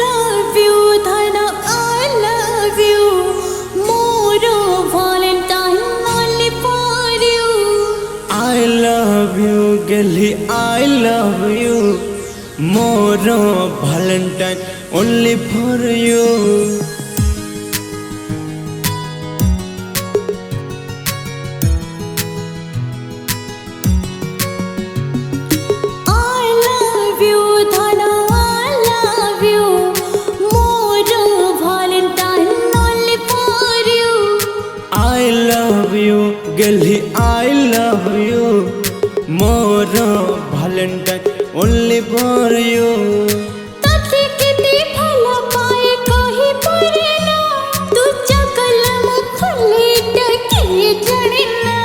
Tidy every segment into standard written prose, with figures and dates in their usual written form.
love you, Dhana, I love you. More Valentine only for you. I love you, Gelly, I love you. More Valentine only for you. I love you, Dhana, I love you. More Valentine only for you. I love you, Gelly, I love you. More Valentine only for you. तोते किती भला पाए कही परेना तू चकल मुखले टके जणिना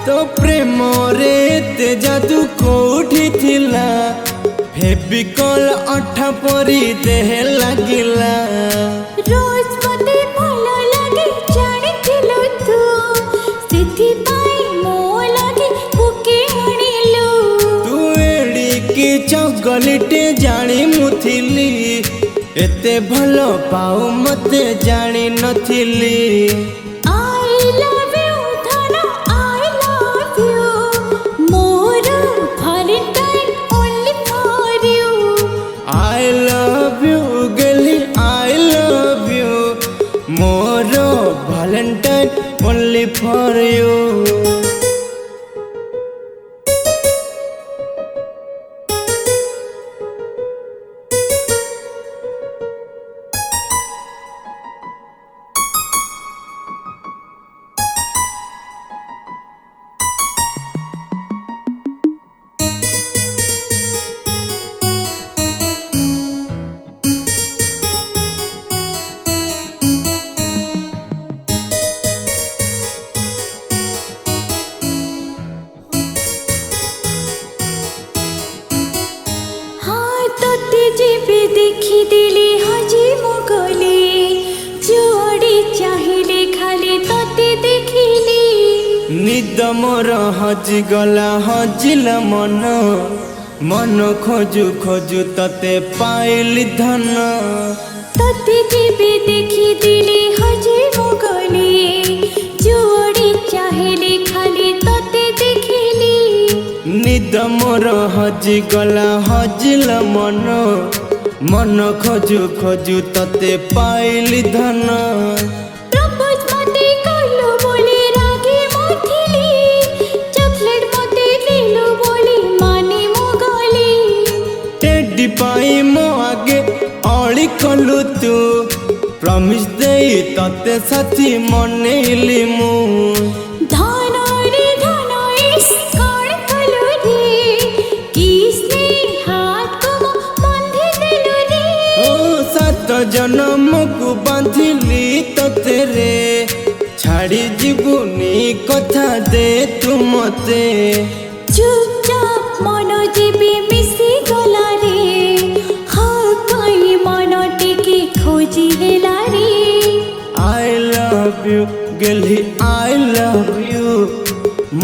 तो प्रेम रे ते जादू कोठी थिला फेविकॉल अठा परी देह लागिला रोज मते भला लागे जानिथिलु तू सिद्धि पाई मो लागे बुके आनिलु तू एड़ी की चगलिटे जानी मुथिली एते भलो पाऊ मते जानी नथिली I love you, Dhana, I love you. More Valentine only for you. I love you, Gelly, I love you. More Valentine only for you. हाँ तोते जेबे देखी दिले हजी मोगले जोड़ी चाहिए खाली तोते देखिली निद मोर हजिगला हजिला मन मन खोजु खोजु तते पाइली धन तोते जेबे देखी दिले हजी मोगले जोड़ी चाहिए खाली तोते देखिली निद मोर हजिगला हजिला मन मन खोजु खोजु तते पाइली धन प्रपोज मते कहलो बोले रागे मोथिली चॉकलेट मते दिलो बोले माने मोगली टेडी पाई मो आगे अली कलु तू प्रमिस देई तते साथी मनेली मु धाना रे धाना इस कौन कलो रे किसने हाथ को बांधे दिलो रे ओ सात जन्म को बांधिली तते रे छाड़ी जीवनी कथा दे तू मते चुपचाप मनो जीबी मिसी गला रे हाँ कई मनो टिकी खोजी हेला रे I love you, Gelly, I love you.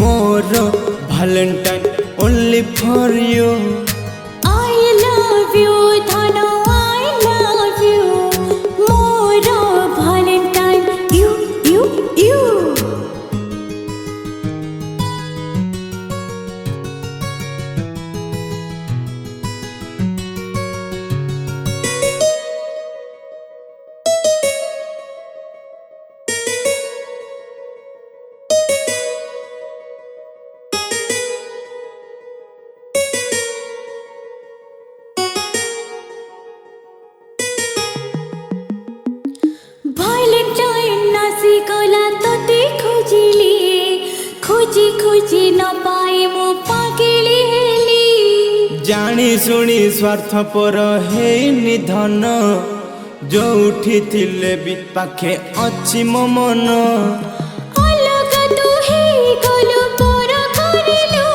More Valentine only for you. I love you, Dhana, I love you. More Valentine, you. Valentine नासी गला तोते खोजिली खोजी खोजी न पाए मो पागली हेली जानी सुनी स्वार्थपर हे निधन जो उठी थिले भी पाखे अच्छी मो मन अलग तू हे गलो पर करिलो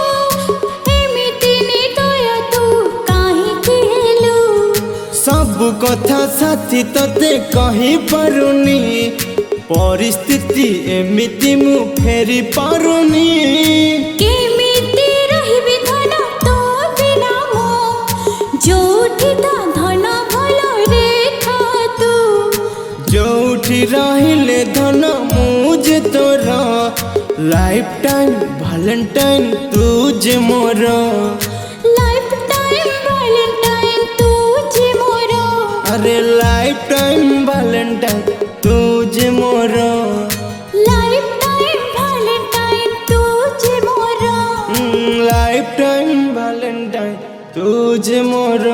एमिति ने दया तू काहे केलु सब कथा साथी तते कही पारुनी परिस्थिति एमिति मु फेरी पारुनी केमिति रहिबि धन तो बिना मो जोठी ता धन भल रेखा तू जोठी रहिले धन मुझे तोरा लाइफ टाइम वैलेंटाइन तुझे मोर लाइफ टाइम वैलेंटाइन तुझे मोर अरे लाइफ टाइम वैलेंटाइन तुझे मोर लाइफ टाइम वैलेंटाइन तुझे मोर लाइफ टाइम वैलेंटाइन तुझे मोर।